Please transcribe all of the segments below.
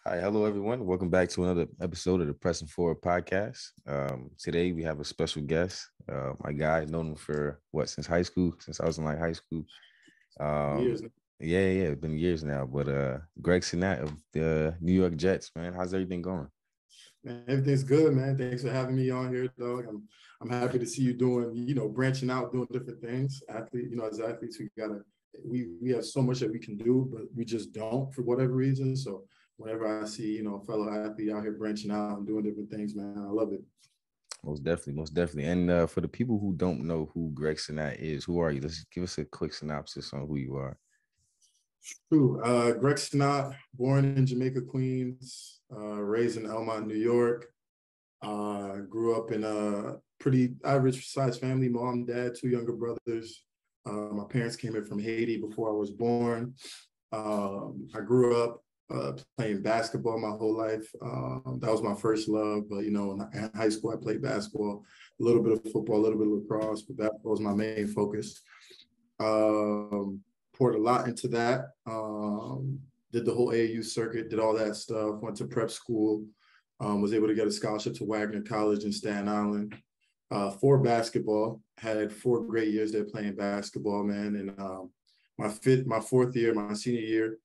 Hi, hello everyone. Welcome back to another episode of the Pressing Forward podcast. Today we have a special guest. My guy, known him for since high school, since I was in high school. Um, Years. yeah, it's been years now. But Greg Senat of the New York Jets, man. How's everything going? Man, everything's good, man. Thanks for having me on here, dog. I'm happy to see you doing, branching out, doing different things. As athletes, we have so much that we can do, but we just don't for whatever reason. So whenever I see, a fellow athlete out here branching out and doing different things, man, I love it. Most definitely, most definitely. And for the people who don't know who Greg Senat is, who are you? Let's give us a quick synopsis on who you are. True. Greg Senat, born in Jamaica, Queens, raised in Elmont, New York. Grew up in a pretty average size family, mom, dad, two younger brothers. My parents came in from Haiti before I was born. I grew up playing basketball my whole life. That was my first love. But, in high school, I played basketball, a little bit of football, a little bit of lacrosse, but basketball was my main focus. Poured a lot into that. Did the whole AAU circuit, did all that stuff, went to prep school, was able to get a scholarship to Wagner College in Staten Island for basketball. Had 4 great years there playing basketball, man. And my fourth year, my senior year,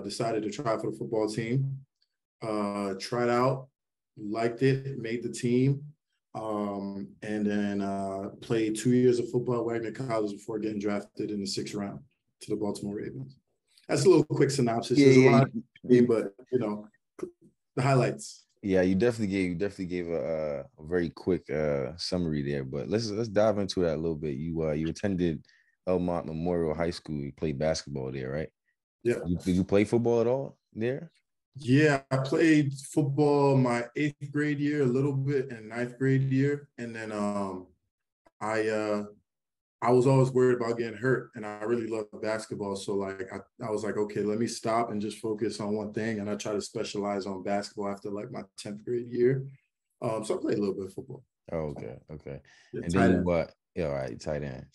decided to try for the football team. Tried out, liked it, made the team. And then played 2 years of football at Wagner College before getting drafted in the 6th round to the Baltimore Ravens. That's a little quick synopsis. There's a lot, but the highlights. Yeah, you definitely gave a very quick summary there. But let's dive into that a little bit. You attended Elmont Memorial High School. You played basketball there, right? Yeah. Did you play football at all there? Yeah, I played football my 8th grade year, a little bit, and 9th grade year, and then I was always worried about getting hurt, and I really loved basketball. So like I was like, okay, let me stop and just focus on one thing, and I try to specialize on basketball after like my 10th grade year. So I played a little bit of football. Oh, okay. Yeah, And then tight you end. what? Yeah, all right, tight end.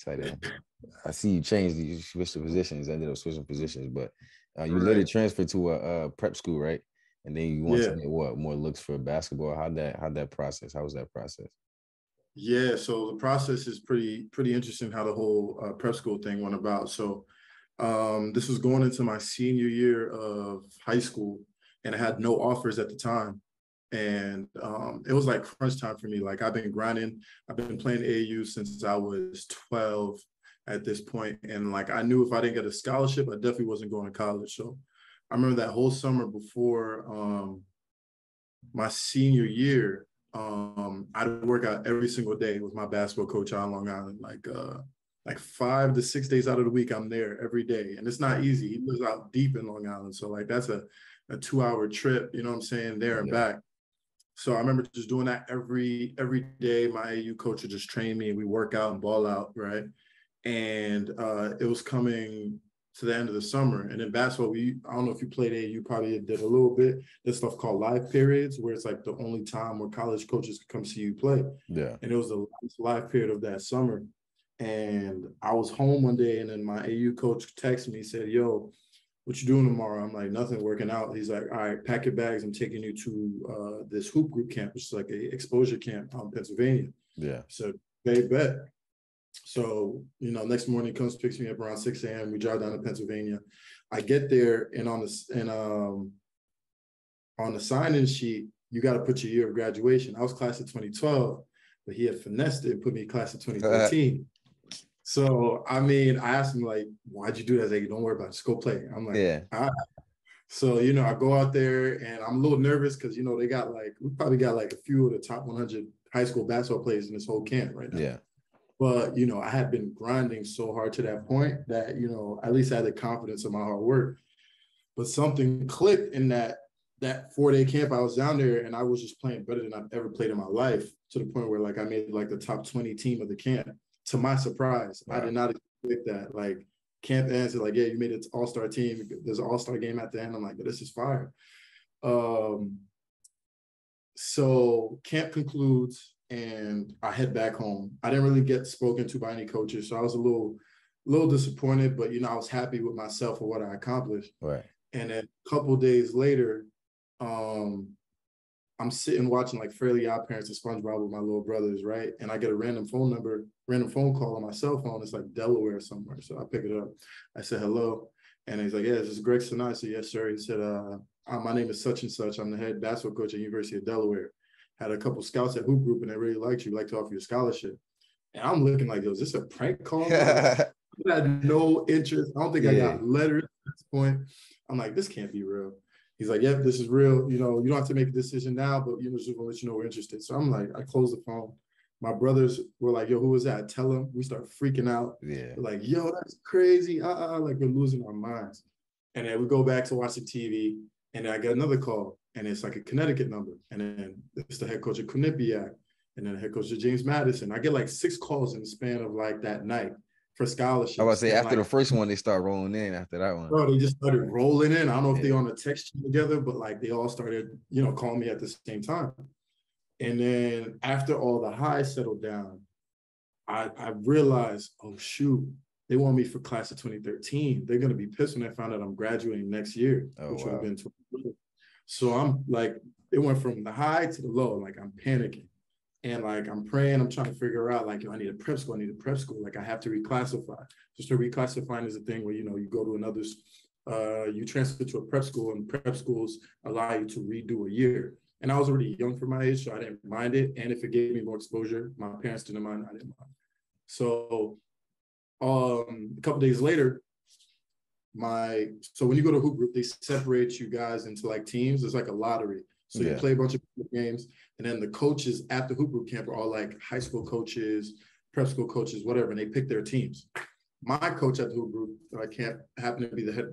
I see you changed. You switched the positions. Ended up switching positions, but you later Right. transferred to a prep school, right? And then you want to Yeah. get what more looks for basketball. How'd that process? How was that process? Yeah, so the process is pretty interesting how the whole prep school thing went about. So this was going into my senior year of high school, and I had no offers at the time. And it was like crunch time for me. Like I've been grinding. I've been playing AAU since I was 12 at this point. And like I knew if I didn't get a scholarship, I definitely wasn't going to college. So I remember that whole summer before my senior year, I'd work out every single day with my basketball coach on Long Island. Like 5 to 6 days out of the week, I'm there every day. And it's not easy. He lives out deep in Long Island. So like that's a 2-hour trip, you know what I'm saying, there and back. So I remember just doing that every day. My AU coach would just train me and we work out and ball out, right? And it was coming to the end of the summer. And in basketball, I don't know if you played AU, probably did a little bit. There's stuff called live periods, where it's like the only time where college coaches could come see you play. Yeah. And it was the last live period of that summer. And I was home one day, and then my AU coach texted me, said, "Yo, what you doing tomorrow?" I'm like, "Nothing, working out." He's like, "All right, pack your bags. I'm taking you to this hoop group camp, which is like a exposure camp in Pennsylvania." Yeah. So they bet. So, next morning comes, picks me up around 6 a.m. We drive down to Pennsylvania. I get there, and on the sign-in sheet, you got to put your year of graduation. I was class of 2012, but he had finessed it and put me in class of 2013. So, I asked him, like, "Why'd you do that?" He's like, "Don't worry about it. Just go play." I'm like, yeah. All right. So, I go out there, and I'm a little nervous because, we probably got like a few of the top 100 high school basketball players in this whole camp right now. Yeah. But, I had been grinding so hard to that point that, at least I had the confidence of my hard work. But something clicked in that 4-day camp. I was down there, and I was just playing better than I've ever played in my life, to the point where, like, I made, like, the top 20 team of the camp. To my surprise, wow. I did not expect that. Like, camp ends, like, "Yeah, you made it all-star team. There's an all-star game at the end." I'm like, "This is fire." So camp concludes, and I head back home. I didn't really get spoken to by any coaches, so I was a little disappointed, but I was happy with myself for what I accomplished. Right. And then a couple of days later, I'm sitting watching like Fairly Odd Parents and SpongeBob with my little brothers, right? And I get a random phone call on my cell phone. It's like Delaware somewhere. So I pick it up. I said, hello. And he's like, yeah, this is Greg Senat. I said, yes, sir. He said, my name is such and such. I'm the head basketball coach at University of Delaware. Had a couple scouts at Hoop Group and they really liked you. Like to offer you a scholarship. And I'm looking like, yo, is this a prank call? I had no interest. I don't think I got letters at this point. I'm like, this can't be real. He's like, yep, this is real. You know, you don't have to make a decision now, but you know, just want to let you know we're interested. So I'm like, I close the phone. My brothers were like, yo, who was that? I tell them. We start freaking out. Yeah. We're like, yo, that's crazy. Like we're losing our minds. And then we go back to watch the TV. And then I get another call. And it's like a Connecticut number. And then it's the head coach of Quinnipiac. And then the head coach of James Madison. I get like 6 calls in the span of like that night for scholarships. I was say, after like, the first one, they start rolling in after that one. Bro, they just started rolling in. I don't know if they on a text together, but like they all started, you know, calling me at the same time. And then after all the highs settled down, I realized, oh shoot, they want me for class of 2013. They're gonna be pissed when they found out I'm graduating next year, which would have been 2020. So I'm like, it went from the high to the low. Like I'm panicking. And like, I'm praying, I'm trying to figure out like, I need a prep school. Like I have to reclassify. Just to reclassifying is a thing where, you know, you go to another, you transfer to a prep school and prep schools allow you to redo a year. And I was already young for my age, so I didn't mind it. And if it gave me more exposure, my parents didn't mind, I didn't mind. So a couple days later, so when you go to Hoop Group, they separate you guys into like teams. It's like a lottery. So you play a bunch of games, and then the coaches at the Hoop Group camp are all like high school coaches, prep school coaches, whatever, and they pick their teams. My coach at the Hoop Group camp happened to be the head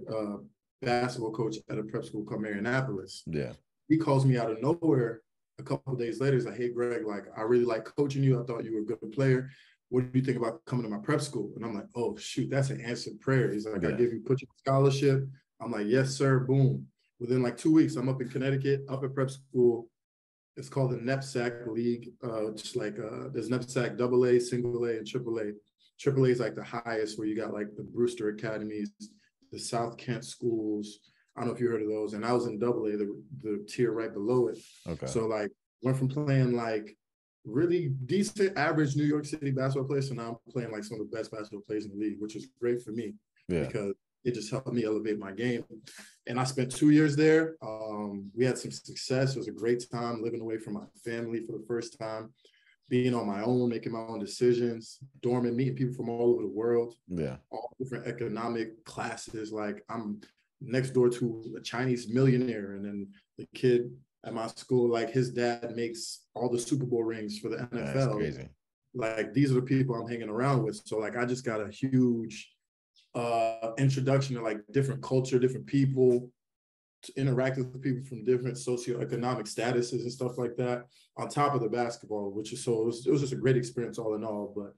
basketball coach at a prep school called Marionopolis. Yeah. He calls me out of nowhere a couple of days later. He's like, hey, Greg, like, I really like coaching you. I thought you were a good player. What do you think about coming to my prep school? And I'm like, oh, shoot, that's an answered prayer. He's like, I give you, put you on scholarship. I'm like, yes, sir, boom. Within like 2 weeks, I'm up in Connecticut, up at prep school. It's called the NEPSAC League. Just like there's NEPSAC AA, single A, and AAA. AAA is like the highest, where you got like the Brewster Academies, the South Kent schools. I don't know if you heard of those. And I was in AA, the tier right below it. Okay. So like went from playing like really decent, average New York City basketball players, so now I'm playing like some of the best basketball players in the league, which is great for me because it just helped me elevate my game. And I spent 2 years there. We had some success. It was a great time living away from my family for the first time, being on my own, making my own decisions, dorming, meeting people from all over the world. Yeah. All different economic classes. Like I'm next door to a Chinese millionaire. And then the kid at my school, like his dad makes all the Super Bowl rings for the NFL. That's crazy. Like these are the people I'm hanging around with. So like I just got a huge introduction to like different culture, different people, to interact with people from different socioeconomic statuses and stuff like that, on top of the basketball, which is so it was just a great experience all in all. But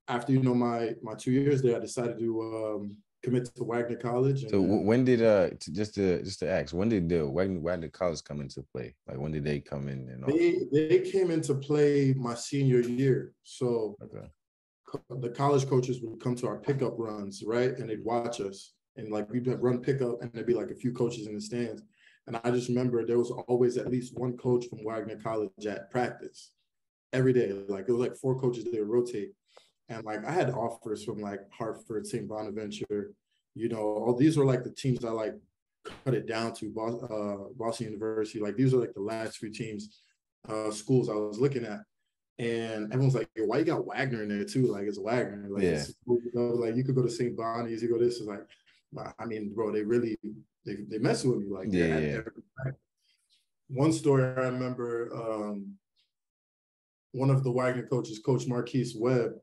after, you know, my 2 years there, I decided to commit to Wagner College. And, so when did just to ask, when did the Wagner College come into play? Like when did they come in? And all? They came into play my senior year. So the college coaches would come to our pickup runs, right? And they'd watch us. And like we'd run pickup and there'd be like a few coaches in the stands. And I just remember there was always at least one coach from Wagner College at practice every day. Like it was like 4 coaches that would rotate. And like I had offers from like Hartford, St. Bonaventure, you know, all these were like the teams I like cut it down to, Boston University. Like these are like the last few teams, schools I was looking at. And everyone's like, why you got Wagner in there too? Like it's Wagner. Like, it's, you know, like you could go to St. Bonnie's, you go this. Is like, I mean, bro, they really, they mess with me. Like, one story I remember, one of the Wagner coaches, Coach Marquise Webb,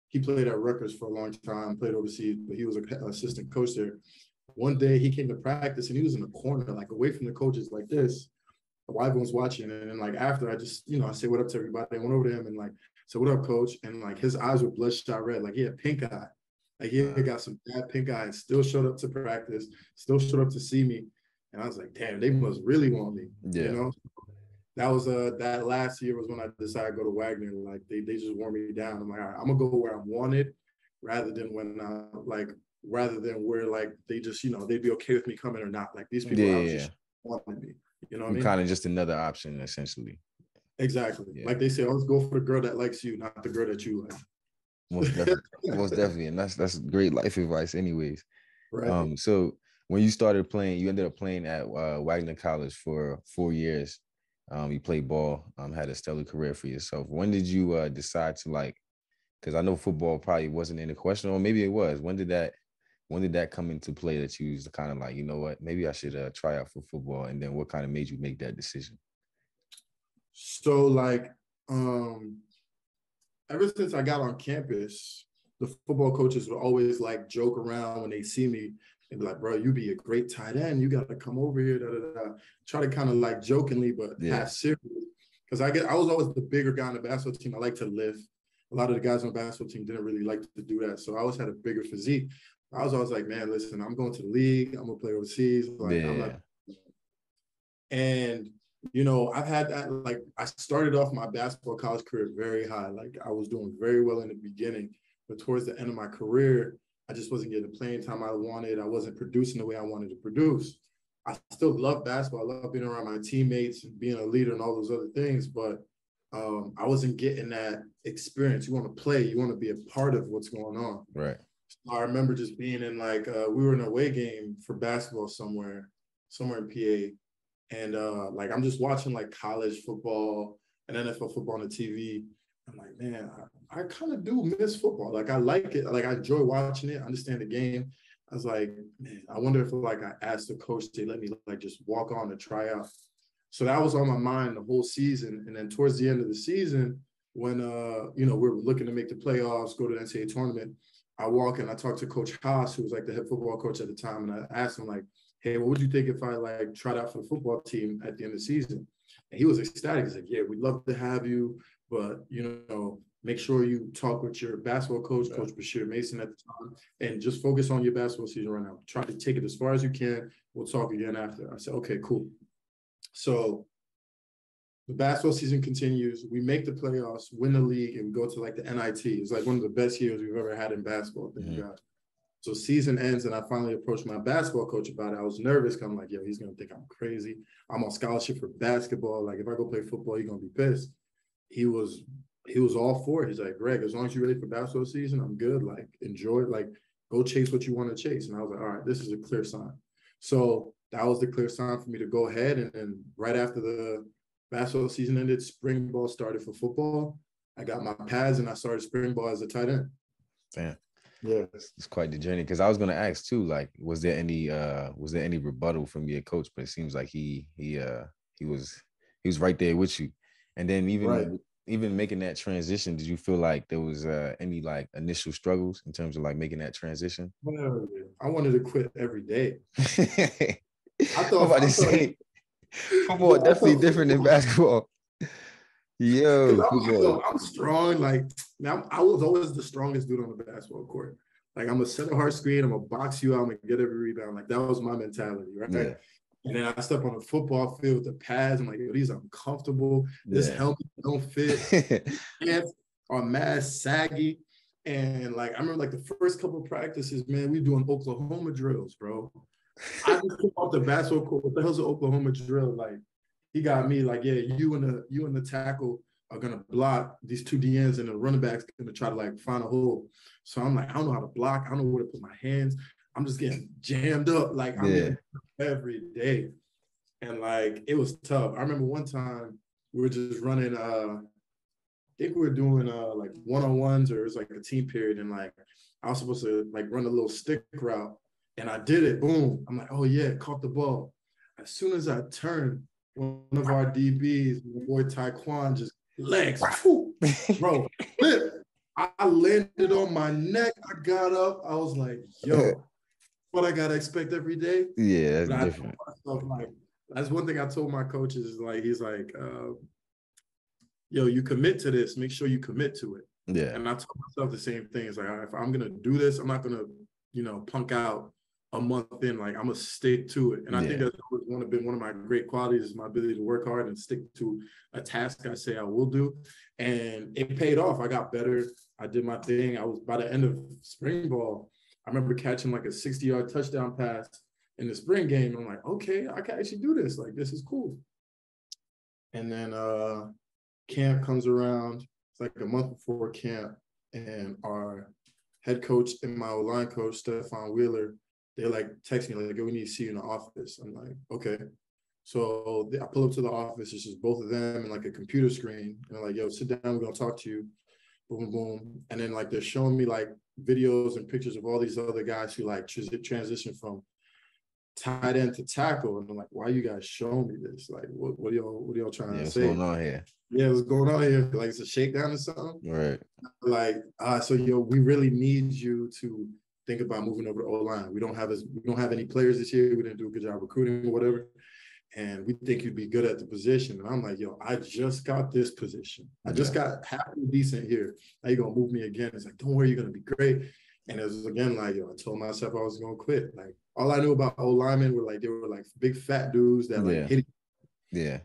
he played at Rutgers for a long time, played overseas, but he was an assistant coach there. One day he came to practice and he was in the corner, like away from the coaches like this. While everyone's watching, and then like after, I just, you know, I say what up to everybody. I went over to him and like said, what up, coach? And like his eyes were bloodshot red, like he had pink eye. Like he had got some bad pink eye and still showed up to practice, still showed up to see me. And I was like, damn, they must really want me. You know? That was that last year was when I decided to go to Wagner. Like they just wore me down. I'm like, all right, I'm gonna go where I'm wanted rather than rather than where like they just, you know, they'd be okay with me coming or not. Like these people just wanted me. You know what I You're mean? kind of just another option, essentially. Exactly. Yeah. Like they say, always go for the girl that likes you, not the girl that you like. Most definitely. Most definitely. And that's great life advice anyways. Right. So when you started playing, you ended up playing at Wagner College for 4 years. You played ball, had a stellar career for yourself. When did you decide to like, because I know football probably wasn't in the question, or maybe it was. When did that come into play that you was kind of like, you know what, maybe I should try out for football? And then what kind of made you make that decision? So like, ever since I got on campus, the football coaches would always like joke around when they see me and be like, bro, you be a great tight end. You got to come over here. Da, da, da. Try to kind of like jokingly, but half serious. Because I was always the bigger guy on the basketball team. I like to lift. A lot of the guys on the basketball team didn't really like to do that. So I always had a bigger physique. I was always like, man, listen, I'm going to the league. I'm going to play overseas. Like, I'm not. And you know, I've had that, like, I started off my basketball college career very high. Like, I was doing very well in the beginning, but towards the end of my career, I just wasn't getting the playing time I wanted. I wasn't producing the way I wanted to produce. I still love basketball. I love being around my teammates and being a leader and all those other things, but I wasn't getting that experience. You want to play, you want to be a part of what's going on. Right. So I remember just being in like, we were in an away game for basketball somewhere in PA. And like, I'm just watching like college football and NFL football on the TV. I'm like, man, I kind of do miss football. Like, I like it. Like, I enjoy watching it. I understand the game. I was like, man, I wonder if like I asked the coach to let me like just walk on to try out. So that was on my mind the whole season. And then towards the end of the season, when you know, we were looking to make the playoffs, go to the NCAA tournament, I walk in, I talked to Coach Haas, who was like the head football coach at the time, and I asked him like, hey, what would you think if I like tried out for the football team at the end of the season? And he was ecstatic. He's like, yeah, we'd love to have you, but you know, make sure you talk with your basketball coach, Coach Bashir Mason at the time, and just focus on your basketball season right now. Try to take it as far as you can. We'll talk again after. I said, okay, cool. So the basketball season continues. We make the playoffs, win the league, and we go to like the NIT. It's like one of the best years we've ever had in basketball. Thank God. So season ends, and I finally approached my basketball coach about it. I was nervous because I'm like, yo, he's going to think I'm crazy. I'm on scholarship for basketball. Like, if I go play football, he's going to be pissed. He was all for it. He's like, Greg, as long as you're ready for basketball season, I'm good. Like, enjoy it. Like, go chase what you want to chase. And I was like, all right, this is a clear sign. So that was the clear sign for me to go ahead. And then right after the basketball season ended, spring ball started for football. I got my pads, and I started spring ball as a tight end. Damn. Yeah, it's quite the journey. Because I was going to ask too, like, was there any rebuttal from your coach? But it seems like he was right there with you. And then even making that transition, did you feel like there was any like initial struggles in terms of like making that transition? I wanted to quit every day. I thought football definitely different than basketball. Yo, I'm strong. Like, now, I was always the strongest dude on the basketball court. Like, I'm a center hard screen. I'm gonna box you out. I'm gonna get every rebound. Like, that was my mentality, right? Yeah. And then I step on the football field with the pads. I'm like, yo, these are uncomfortable. This helmet don't fit. Pants are mad saggy. And like, I remember like the first couple of practices, man, we doing Oklahoma drills, bro. I just came off the basketball court. What the hell's an Oklahoma drill? Like, he got me like, yeah, you and the tackle are gonna block these two DNs, and the running back's gonna try to like find a hole. So I'm like, I don't know how to block. I don't know where to put my hands. I'm just getting jammed up. Like, I'm in every day. And like, it was tough. I remember one time we were just running, I think we were doing like one-on-ones, or it was like a team period. And like, I was supposed to like run a little stick route, and I did it. Boom. I'm like, oh yeah, caught the ball. As soon as I turned, one of our DBs, my boy Taekwon, just legs, bro, flip. I landed on my neck. I got up. I was like, yo, what I gotta expect every day? Yeah, that's different. Like, that's one thing I told my coaches is like, he's like, yo, you commit to this, make sure you commit to it. Yeah. And I told myself the same thing. It's like, if I'm gonna do this, I'm not gonna, you know, punk out a month in. Like, I'm gonna stick to it. And I think that's been one of my great qualities, is my ability to work hard and stick to a task I say I will do. And it paid off. I got better. I did my thing. I was, by the end of spring ball, I remember catching like a 60-yard touchdown pass in the spring game. I'm like, okay, I can actually do this. Like, this is cool. And then camp comes around. It's like a month before camp, and our head coach and my O-line coach, Stephon Wheeler, they're like text me like, we need to see you in the office. I'm like, okay. So I pull up to the office. It's just both of them and like a computer screen. And they're like, yo, sit down. We're going to talk to you. Boom, boom. And then like they're showing me like videos and pictures of all these other guys who like transition from tight end to tackle. And I'm like, why are you guys showing me this? Like, what are y'all trying to say? What's going on here? Yeah, what's going on here? Like, it's a shakedown or something? Right. Like, so we really need you to think about moving over to O-line. We don't have any players this year. We didn't do a good job recruiting or whatever. And we think you'd be good at the position. And I'm like, yo, I just got this position. I just got halfway decent here. Now you're going to move me again. It's like, don't worry, you're going to be great. And it was again like, yo, I told myself I was going to quit. Like, all I knew about O-linemen were like, they were like big fat dudes that like hit. Yeah.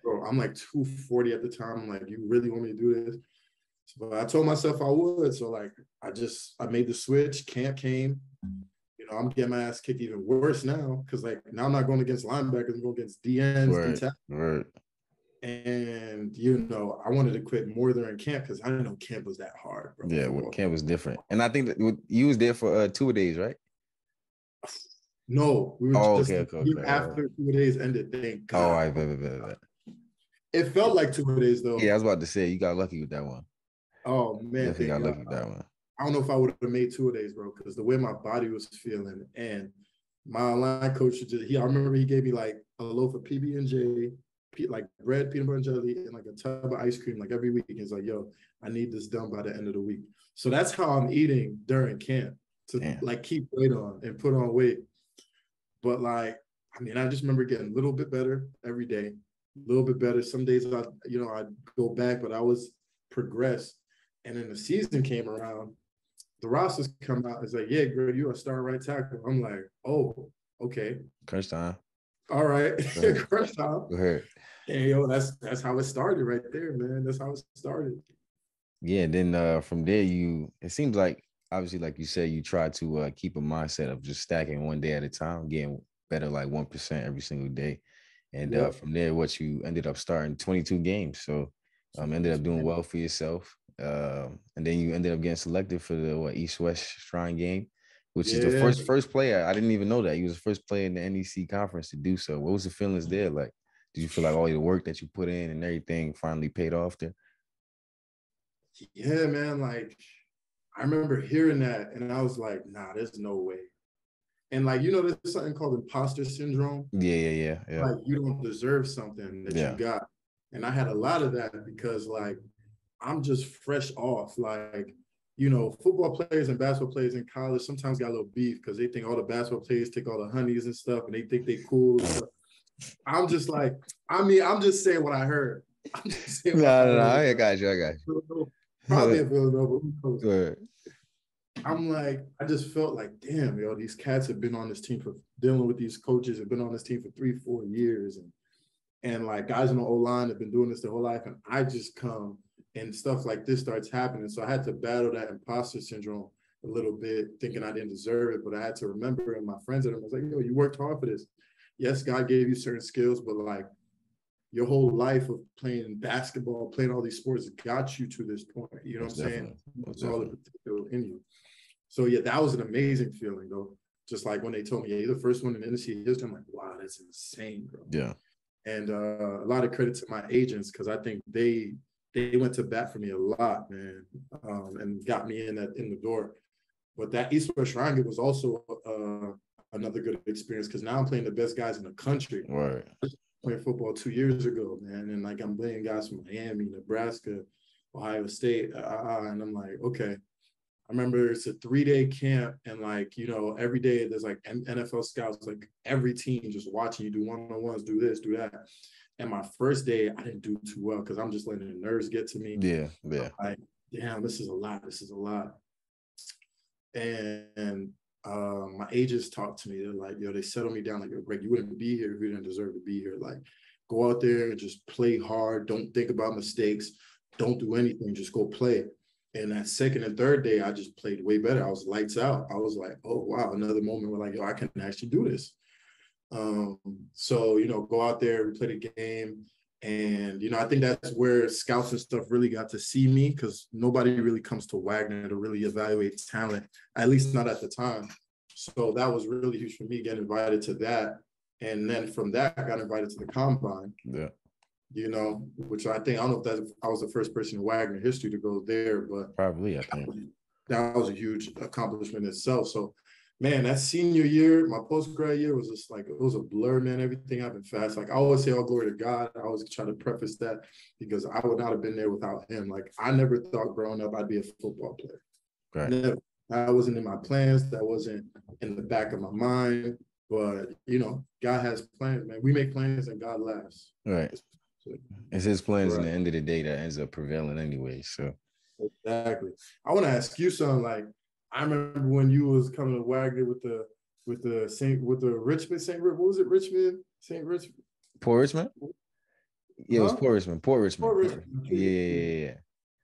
Bro, I'm like 240 at the time. I'm like, you really want me to do this? So I told myself I would. So like, I made the switch. Camp came. You know, I'm getting my ass kicked even worse now because like now I'm not going against linebackers. I'm going against DNs, right. And you know, I wanted to quit more during camp because I didn't know camp was that hard, bro. Yeah, camp was different. And I think that you was there for 2 days, right? No, we were after 2 days ended. Thank God. Oh, right. It felt like 2 days though. Yeah, I was about to say you got lucky with that one. Oh man, definitely got lucky with that one. I don't know if I would have made 2 days, bro, because the way my body was feeling, and my line coach I remember he gave me like a loaf of PB&J, like bread, peanut butter and jelly, and like a tub of ice cream like every week. He's like, yo, I need this done by the end of the week. So that's how I'm eating during camp to like keep weight on and put on weight. But like, I mean, I just remember getting a little bit better every day, a little bit better. Some days I'd go back, but I was progressed. And then the season came around, the rosters come out. It's like, yeah, Greg, you're a star right tackle. I'm like, oh, okay. Crunch time. All right. Crunch time. Go ahead. And that's how it started right there, man. That's how it started. Yeah, then from there it seems like obviously, like you said, you try to keep a mindset of just stacking one day at a time, getting better like 1% every single day. And from there, you ended up starting 22 games. So ended up doing well for yourself. And then you ended up getting selected for the East-West Shrine game, which is the first player. I didn't even know that. You was the first player in the NEC conference to do so. What was the feelings there like? Did you feel like all the work that you put in and everything finally paid off there? Yeah, man. Like, I remember hearing that and I was like, nah, there's no way. And like, there's something called Imposter Syndrome. Yeah. Like, you don't deserve something that you got. And I had a lot of that because like, I'm just fresh off. Like, football players and basketball players in college sometimes got a little beef because they think all the basketball players take all the honeys and stuff and they think they cool. I'm just like, I'm just saying what I heard. I'm just saying I got you. Probably in Villanova. I'm like, I just felt like, damn, these cats have been on this team for dealing with these coaches, have been on this team for 3-4 years. And like guys in the O-line have been doing this their whole life. And I just come and stuff like this starts happening. So I had to battle that imposter syndrome a little bit, thinking I didn't deserve it. But I had to remember, and my friends at them was like, you worked hard for this. Yes, God gave you certain skills, but like your whole life of playing basketball, playing all these sports got you to this point. You know what I'm saying? It's all the potential in you. So yeah, that was an amazing feeling though. Just like when they told me, yeah, you're the first one in NC history, I'm like, wow, that's insane, bro. Yeah. And a lot of credit to my agents because I think they went to bat for me a lot, man, and got me in the door. But that East-West Shrine was also another good experience because now I'm playing the best guys in the country. Right. Playing football 2 years ago, man, and like I'm playing guys from Miami, Nebraska, Ohio State, and I'm like, okay. I remember it's a 3-day camp, and like every day there's like NFL scouts, like every team just watching you do one-on-ones, do this, do that. And my first day, I didn't do too well because I'm just letting the nerves get to me. Yeah. Like, damn, this is a lot. And my agents talked to me. They're like, they settled me down. Like, Greg, you wouldn't be here if you didn't deserve to be here. Like, go out there and just play hard. Don't think about mistakes. Don't do anything. Just go play. And that second and third day, I just played way better. I was lights out. I was like, oh, wow, another moment where like, I can actually do this. So, go out there, we played a game. And, I think that's where scouts and stuff really got to see me, because nobody really comes to Wagner to really evaluate talent, at least not at the time. So that was really huge for me, getting invited to that. And then from that, I got invited to the combine. Yeah. Which I don't know if I was the first person in Wagner history to go there, but probably, I think. That was a huge accomplishment itself. So, man, that senior year, my post-grad year was just like, it was a blur, man. Everything happened fast. Like, I always say all glory to God. I always try to preface that, because I would not have been there without him. Like, I never thought growing up I'd be a football player. Right. Never. That wasn't in my plans. That wasn't in the back of my mind. But, God has plans, man. We make plans and God laughs. Right. It's his plans, and at the end of the day that ends up prevailing anyway. So exactly. I want to ask you something. Like, I remember when you was coming to Wagner with the Richmond St. What was it? Richmond? Port Richmond? Yeah, it was Port Richmond. Port Richmond. Yeah.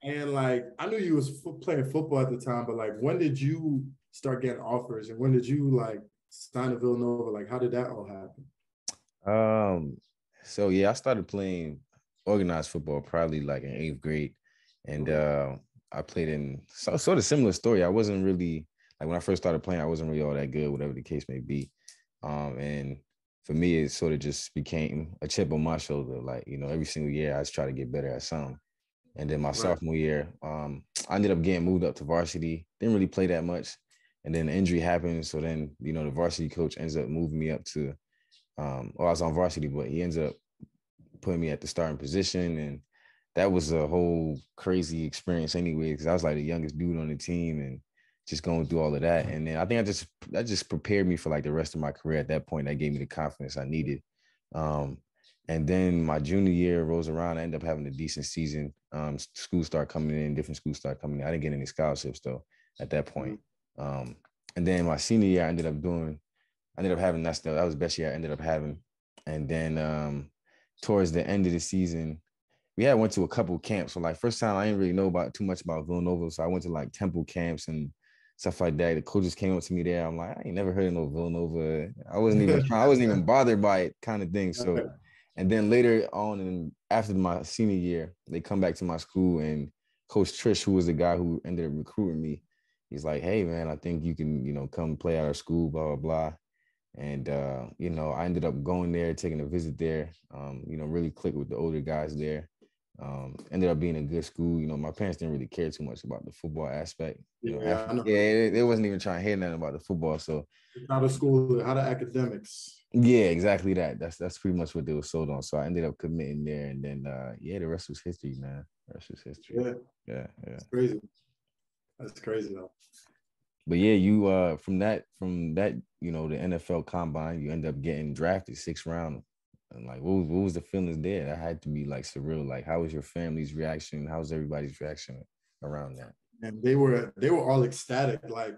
And like, I knew you was playing football at the time, but like, when did you start getting offers, and when did you like sign to Villanova? Like, how did that all happen? So yeah, I started playing organized football probably like in 8th grade. And I played in sort of similar story. I wasn't really, like, when I first started playing, I wasn't really all that good, whatever the case may be. And for me, it sort of just became a chip on my shoulder. Like, every single year I just try to get better at something. And then my sophomore year, I ended up getting moved up to varsity. Didn't really play that much. And then the injury happened. So then, the varsity coach ends up moving me up to, I was on varsity, but he ends up putting me at the starting position. And that was a whole crazy experience anyway, because I was like the youngest dude on the team and just going through all of that. And then I think that just prepared me for like the rest of my career at that point. That gave me the confidence I needed. And then my junior year rolls around. I ended up having a decent season. Schools start coming in, different schools start coming in. I didn't get any scholarships though at that point. And then my senior year, I ended up having that was the best year I ended up having. And then towards the end of the season, we had went to a couple camps. So like, first time I didn't really know too much about Villanova. So I went to like Temple camps and stuff like that. The coaches came up to me there. I'm like, I ain't never heard of no Villanova. I wasn't even bothered by it, kind of thing. So, and then later on, and after my senior year, they come back to my school, and Coach Trish, who was the guy who ended up recruiting me, he's like, hey man, I think you can, come play at our school, blah, blah, blah. And, I ended up going there, taking a visit there, really clicked with the older guys there. Ended up being a good school. My parents didn't really care too much about the football aspect. They wasn't even trying to hear nothing about the football. So how the school, how the academics. Yeah, exactly that. That's pretty much what they were sold on. So I ended up committing there, and then the rest was history, man. The rest was history. Yeah. It's crazy. That's crazy though. But yeah, you from that, the NFL combine, you end up getting drafted 6th round. And like, what was the feelings there? That had to be like surreal. Like, how was your family's reaction? How was everybody's reaction around that? And they were all ecstatic. Like,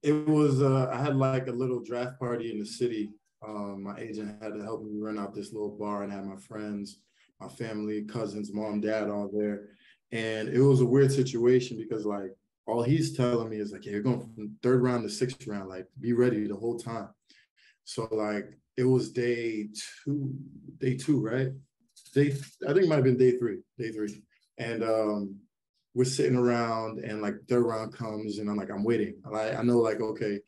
it was I had like a little draft party in the city. My agent had to help me rent out this little bar, and had my friends, my family, cousins, mom, dad, all there. And it was a weird situation because like all he's telling me is like, yeah, you're going from 3rd round to 6th round, like be ready the whole time. So like it was day two, right? I think it might have been day three. And we're sitting around, and like 3rd round comes, and I'm like, I'm waiting. I know, like, okay,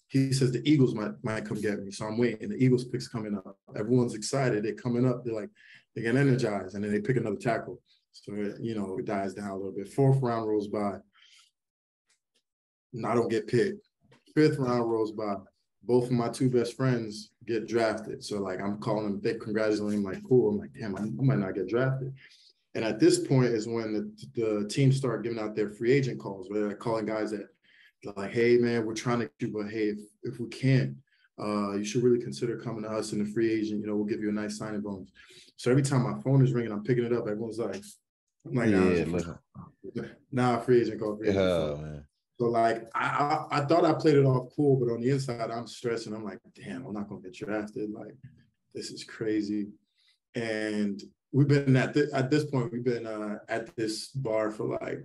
he says the Eagles might come get me. So I'm waiting. The Eagles pick's coming up. Everyone's excited. They're coming up. They get energized, and then they pick another tackle. So, it dies down a little bit. 4th round rolls by. And I don't get picked. 5th round rolls by. Both of my 2 best friends get drafted. So like, I'm calling them, they congratulating me, like, cool. I'm like, damn, I might not get drafted. And at this point is when the teams start giving out their free agent calls, where they're calling guys that like, hey man, we're trying to get you, but hey, if we can't, you should really consider coming to us in the free agent. We'll give you a nice signing bonus. So every time my phone is ringing, I'm picking it up. Everyone's like, nah, free agent call, free agent call. Man. So like, I thought I played it off cool, but on the inside, I'm stressing. I'm like, damn, I'm not gonna get drafted. Like, this is crazy. And we've been at this point, we've been at this bar for like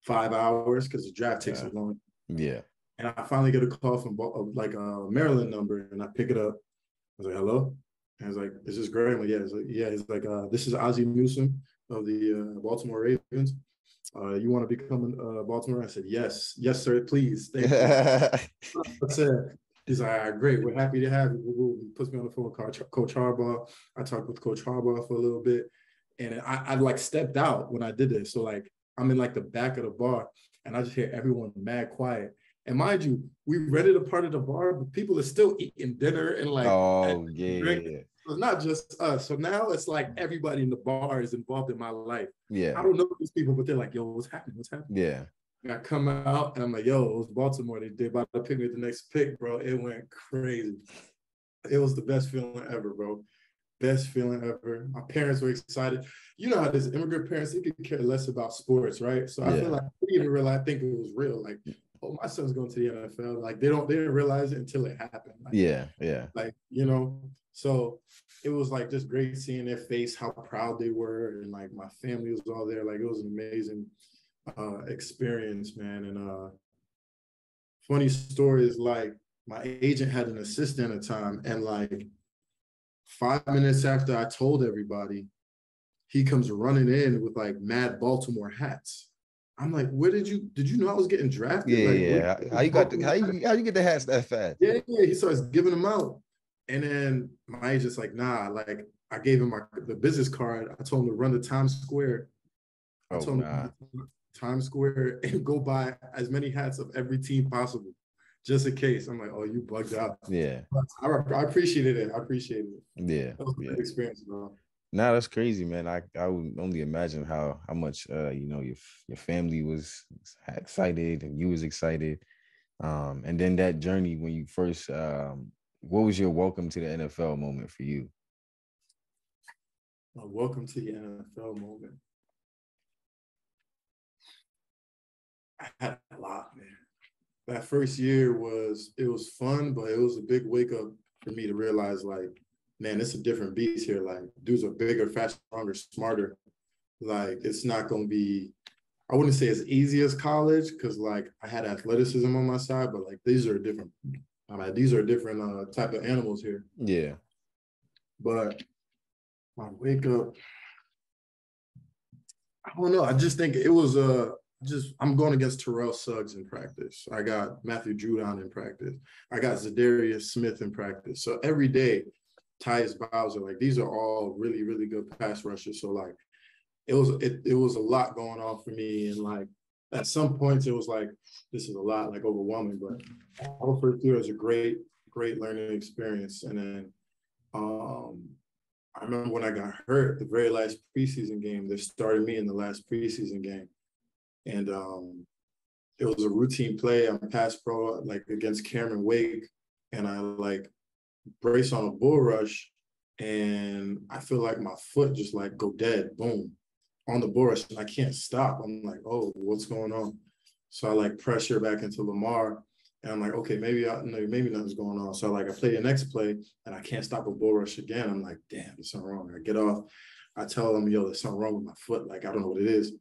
5 hours because the draft takes so long. Yeah. And I finally get a call from like a Maryland number, and I pick it up. I was like, hello? And I was like, is this Greg? I'm like, yeah. He's like, yeah. He's like, this is Ozzie Newsome of the Baltimore Ravens. You want to become Baltimore? I said, yes, sir, please, thank you. I said, he's like, all right, great, we're happy to have you. He puts me on the phone with Coach Harbaugh. I talked with Coach Harbaugh for a little bit, and I like stepped out when I did this. So like I'm in like the back of the bar, and I just hear everyone mad quiet. And mind you, we rented a part of the bar, but people are still eating dinner and like, oh yeah. It's not just us. So now it's like everybody in the bar is involved in my life. Yeah. I don't know these people, but they're like, yo, what's happening? What's happening? Yeah. And I come out and I'm like, yo, it was Baltimore. They about to pick me at the next pick, bro. It went crazy. It was the best feeling ever, bro. Best feeling ever. My parents were excited. You know how this immigrant parents, they could care less about sports, right? So I feel like they didn't even realize, I think it was real. Like, oh, my son's going to the NFL. Like they didn't realize it until it happened. Like, yeah. Like, you know, so it was like just great seeing their face, how proud they were. And like my family was all there. Like it was an amazing experience, man. And funny story is like my agent had an assistant at the time, and like 5 minutes after I told everybody, he comes running in with like mad Baltimore hats. I'm like, where did you know I was getting drafted? Yeah, like, how you get the hats that fast? Yeah, he starts giving them out. And then my agent's like, nah, like I gave him the business card. I told him to run to Times Square. I told him Times Square and go buy as many hats of every team possible, just in case. I'm like, oh, you bugged out. Yeah. I appreciated it. Yeah. That was a good experience, bro. Nah, that's crazy, man. I would only imagine how much you know, your family was excited and you was excited. And then that journey when you first what was your welcome to the NFL moment for you? Welcome to the NFL moment. I had a lot, man. That first year was fun, but it was a big wake up for me to realize, like, man, it's a different beast here. Like, dudes are bigger, faster, stronger, smarter. Like, it's not going to be, I wouldn't say as easy as college, because like I had athleticism on my side, but like these are different type of animals here. Yeah. But my wake up, I don't know. I just think it was I'm going against Terrell Suggs in practice. I got Matthew Judon in practice. I got Zadarius Smith in practice. So every day, Tyus Bowser, like these are all really, really good pass rushers. So like it was a lot going on for me. And like at some points it was like, this is a lot, like overwhelming. But our first year was a great, great learning experience. And then I remember when I got hurt, the very last preseason game, they started me in the last preseason game. And it was a routine play. I'm pass pro, like against Cameron Wake. And I like brace on a bull rush. And I feel like my foot just like go dead, boom, on the bull rush. And I can't stop. I'm like, oh, what's going on? So I like pressure back into Lamar. And I'm like, okay, maybe nothing's going on. So like I play the next play and I can't stop a bull rush again. I'm like, damn, there's something wrong. I get off. I tell them, yo, there's something wrong with my foot. Like, I don't know what it is.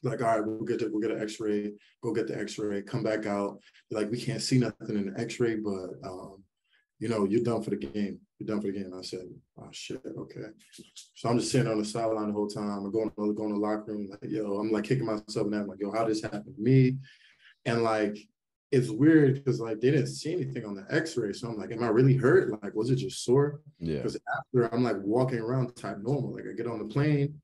Like, all right, we'll get an x-ray, go get the x-ray, come back out. They're like, we can't see nothing in the x-ray, but you know, you're done for the game. You're done for the game. I said, oh shit, okay. So I'm just sitting on the sideline the whole time. I'm going to the locker room, like, yo, I'm like kicking myself in that. I'm like, yo, how did this happen to me? And like, it's weird because like they didn't see anything on the x-ray. So I'm like, am I really hurt? Like, was it just sore? Yeah. Because after I'm like walking around type normal. Like I get on the plane,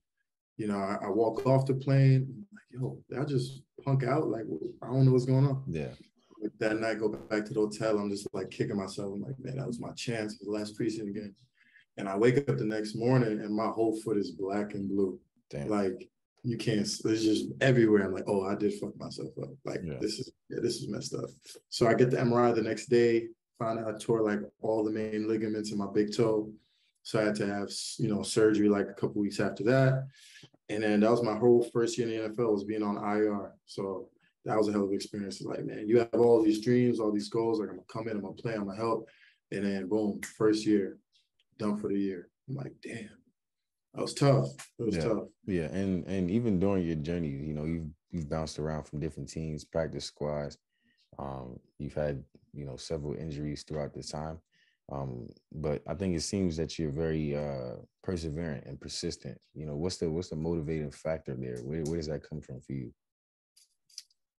you know, I walk off the plane. I'm like, yo, did I just punk out? Like, I don't know what's going on. Yeah. Like, that night, go back to the hotel. I'm just like kicking myself. I'm like, man, that was my chance for the last preseason game. And I wake up the next morning and my whole foot is black and blue. Damn. Like, you can't, it's just everywhere. I'm like, oh, I did fuck myself up. Like, this is messed up. So I get the MRI the next day, find out I tore like all the main ligaments in my big toe. So I had to have, you know, surgery like a couple weeks after that. And then that was my whole first year in the NFL, was being on IR. So that was a hell of an experience. It's like, man, you have all these dreams, all these goals. Like, I'm going to come in, I'm going to play, I'm going to help. And then boom, first year, done for the year. I'm like, damn. That was tough. It was tough. Yeah, and even during your journey, you know, you've bounced around from different teams, practice squads. You've had, several injuries throughout this time. But I think it seems that you're very perseverant and persistent. What's the motivating factor there? Where does that come from for you?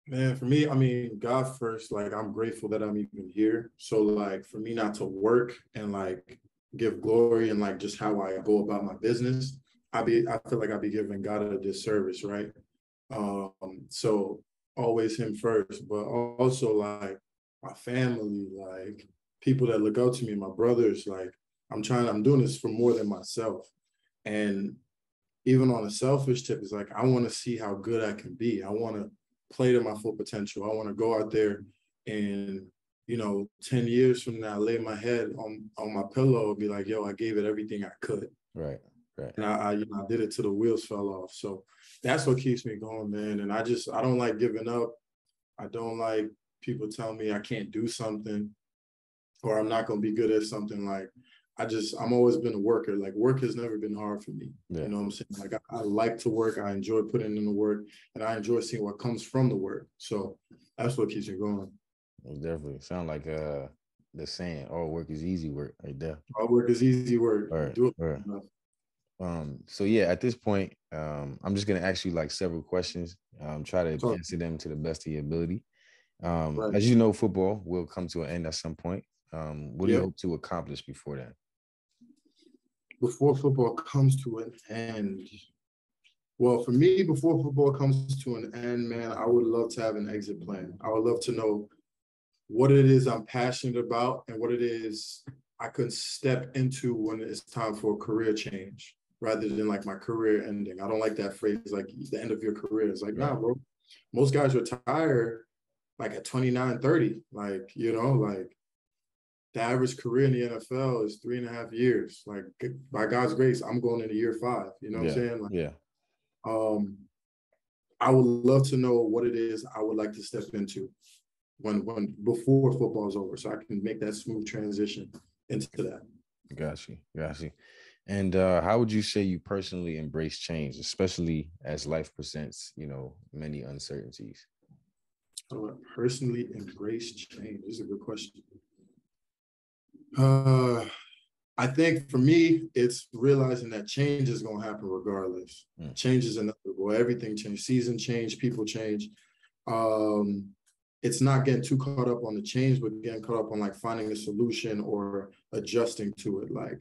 Man, for me, I mean, God first, like I'm grateful that I'm even here. So like for me not to work and like give glory and like just how I go about my business, I feel like I'd be giving God a disservice, right? So always him first, but also like my family, like people that look up to me, my brothers, like I'm doing this for more than myself. And even on a selfish tip, it's like I want to see how good I can be. I want to play to my full potential. I want to go out there and 10 years from now, lay my head on my pillow and be like, yo, I gave it everything I could. Right. And I did it till the wheels fell off. So that's what keeps me going, man. And I don't like giving up. I don't like people telling me I can't do something or I'm not going to be good at something. Like I'm always been a worker. Like work has never been hard for me. Yeah. You know what I'm saying? Like I like to work. I enjoy putting in the work and I enjoy seeing what comes from the work. So that's what keeps me going. Definitely. Sound like the saying, all work is easy work right there. All work is easy work. All right. Do it. All right. So yeah, at this point, I'm just gonna ask you like several questions. Try to answer them to the best of your ability. Right. As you know, football will come to an end at some point. What do you hope to accomplish before then? Before football comes to an end. Well, for me, before football comes to an end, man, I would love to have an exit plan. I would love to know what it is I'm passionate about and what it is I could step into when it's time for a career change rather than like my career ending. I don't like that phrase, like the end of your career. It's like, nah, bro. Most guys retire like at 29, 30. Like, like the average career in the NFL is 3.5 years. Like by God's grace, I'm going into year 5. You know what I'm saying? Like, yeah. I would love to know what it is I would like to step into when before football is over, so I can make that smooth transition into that. Got you. And how would you say you personally embrace change, especially as life presents, many uncertainties? How do I personally embrace change? This is a good question. I think for me, it's realizing that change is going to happen regardless. Change is inevitable. Everything changes. Season change, people change. It's not getting too caught up on the change, but getting caught up on like finding a solution or adjusting to it. Like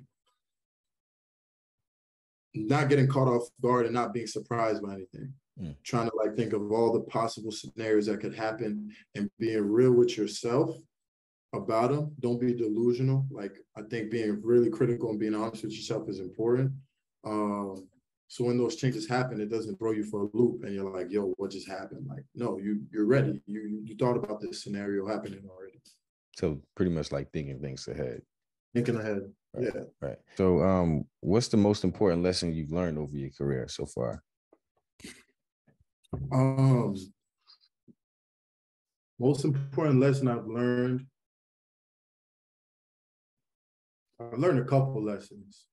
not getting caught off guard and not being surprised by anything. Trying to like think of all the possible scenarios that could happen and being real with yourself about them. Don't be delusional. Like I think being really critical and being honest with yourself is important. So when those changes happen, it doesn't throw you for a loop and you're like, yo, what just happened? Like, no, you're ready. You thought about this scenario happening already. So pretty much like thinking things ahead. Thinking ahead. Right, yeah. Right. So what's the most important lesson you've learned over your career so far? Most important lesson I've learned a couple lessons.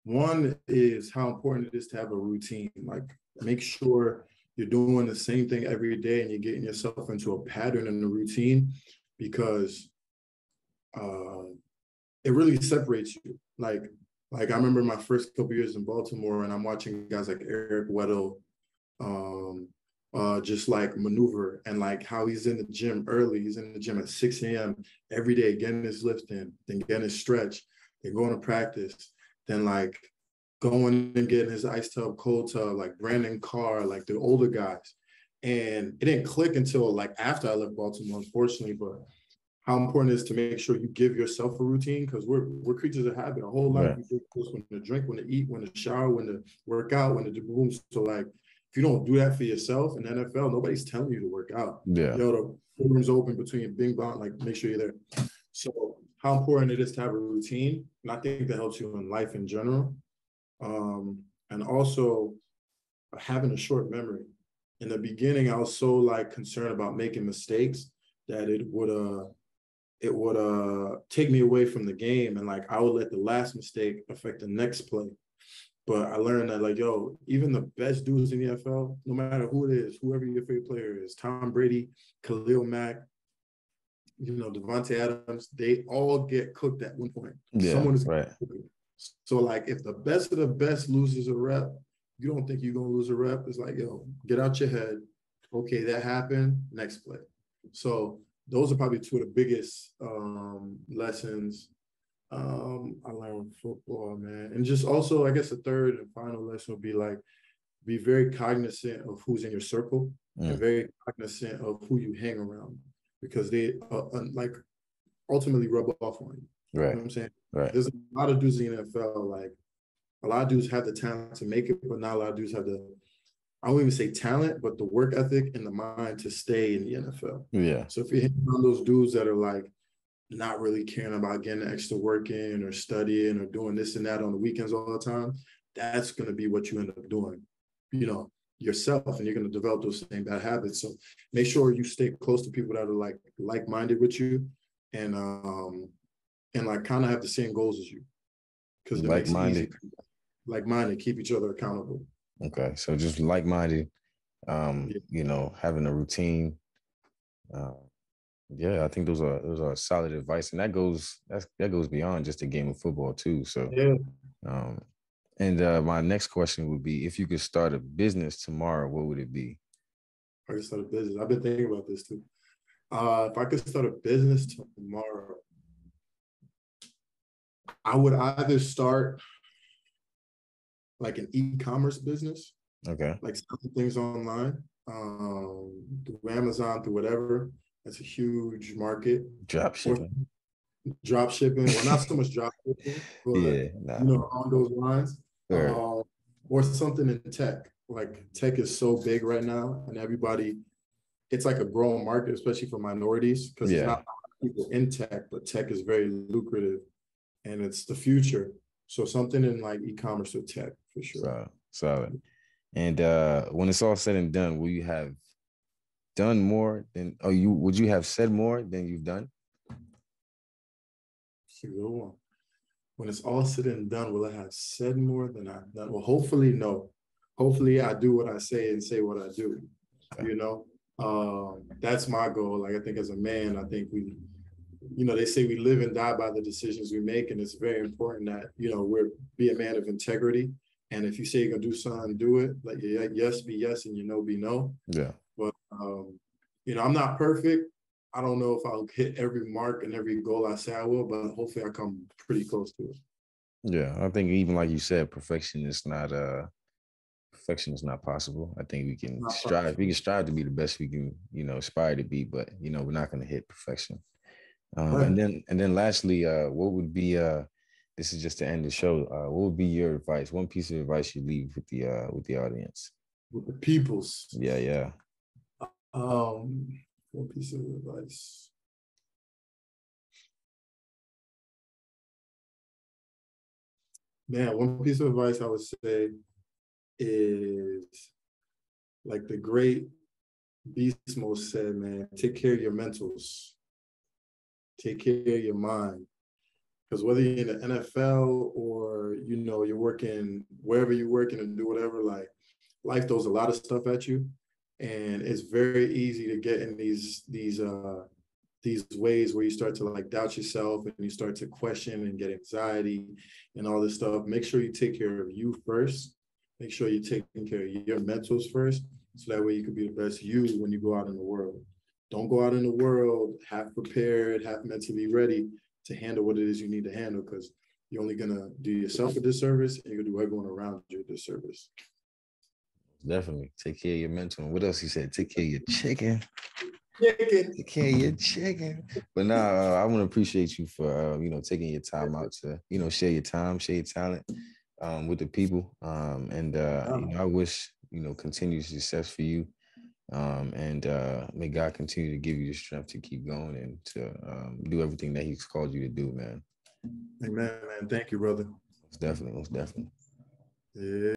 One is how important it is to have a routine. Like make sure you're doing the same thing every day and you're getting yourself into a pattern and a routine because it really separates you. Like I remember my first couple years in Baltimore and I'm watching guys like Eric Weddle just like maneuver and like how he's in the gym early. He's in the gym at 6 a.m. every day, getting his lift in, then getting his stretch, then going to practice, then like going and getting his ice tub, cold tub, like Brandon Carr, like the older guys. And it didn't click until like after I left Baltimore, unfortunately, but how important it is to make sure you give yourself a routine because we're creatures of habit. Our whole life we do this when to drink, when to eat, when to shower, when to work out, when to do boom. So like if you don't do that for yourself in the NFL, nobody's telling you to work out. Yeah. The rooms open between bing bong, like make sure you're there. So how important it is to have a routine. And I think that helps you in life in general. And also having a short memory. In the beginning, I was so like concerned about making mistakes that it would take me away from the game. And like, I would let the last mistake affect the next play. But I learned that like, yo, even the best dudes in the NFL, no matter who it is, whoever your favorite player is, Tom Brady, Khalil Mack, Devontae Adams, they all get cooked at one point. Yeah, Someone is right. So like if the best of the best loses a rep, you don't think you're gonna lose a rep. It's like, yo, get out your head. Okay, that happened. Next play. So those are probably two of the biggest lessons I learned from football, man. And just also, I guess the third and final lesson would be like, be very cognizant of who's in your circle and very cognizant of who you hang around, because they like ultimately rub off on you. Right. You know what I'm saying? Right. There's a lot of dudes in the NFL, like a lot of dudes have the talent to make it, but not a lot of dudes have the, I won't even say talent, but the work ethic and the mind to stay in the NFL. Yeah. So if you're hitting on those dudes that are like not really caring about getting extra work in or studying or doing this and that on the weekends all the time, that's going to be what you end up doing, yourself, and you're going to develop those same bad habits. So make sure you stay close to people that are like-minded with you and like kind of have the same goals as you, because it makes it easy. Like-minded, keep each other accountable. Okay, so just like-minded, having a routine. I think those are solid advice, and that goes beyond just a game of football too. So, my next question would be, if you could start a business tomorrow, what would it be? I could start a business. I've been thinking about this too. If I could start a business tomorrow, I would either start like an e-commerce business. Okay. Like selling things online, through Amazon, through whatever. That's a huge market. Drop shipping. Well, not so much drop shipping, but on those lines. Right. Or something in tech. Like tech is so big right now, and everybody, it's like a growing market, especially for minorities, because it's not people in tech, but tech is very lucrative and it's the future. So something in like e-commerce or tech for sure. Solid. And when it's all said and done, will you have done more than, would you have said more than you've done? That's a good one. When it's all said and done, will I have said more than I've done? Well, hopefully, no. Hopefully I do what I say and say what I do, That's my goal. Like, I think as a man, I think we, they say we live and die by the decisions we make. And it's very important that, be a man of integrity. And if you say you're gonna do something, do it. Like, yes, be yes, and no, be no. Yeah. But I'm not perfect. I don't know if I'll hit every mark and every goal I say I will, but hopefully I come pretty close to it. Yeah, I think even like you said, perfection is not possible. I think we can strive. We can strive to be the best we can, aspire to be, but we're not going to hit perfection. Right. And then lastly, what would be this is just to end the show. What would be your advice? One piece of advice you leave with the audience, with the peoples. Yeah. One piece of advice. Man, one piece of advice I would say is, like the great Beast Mode said, man, take care of your mentals. Take care of your mind. Because whether you're in the NFL or, you're working wherever you're working and do whatever, like life throws a lot of stuff at you. And it's very easy to get in these ways where you start to like doubt yourself and you start to question and get anxiety and all this stuff. Make sure you take care of you first. Make sure you're taking care of your mentals first, so that way you can be the best you when you go out in the world. Don't go out in the world half prepared, half mentally ready to handle what it is you need to handle, because you're only going to do yourself a disservice and you're going to do everyone around you a disservice. Definitely. Take care of your mental. And what else he said? Take care of your chicken. Take care of your chicken. But now I want to appreciate you for, taking your time out to, share your time, share your talent with the people. I wish, continued success for you. And may God continue to give you the strength to keep going and to do everything that he's called you to do, man. Amen, man. Thank you, brother. Most definitely. Yeah.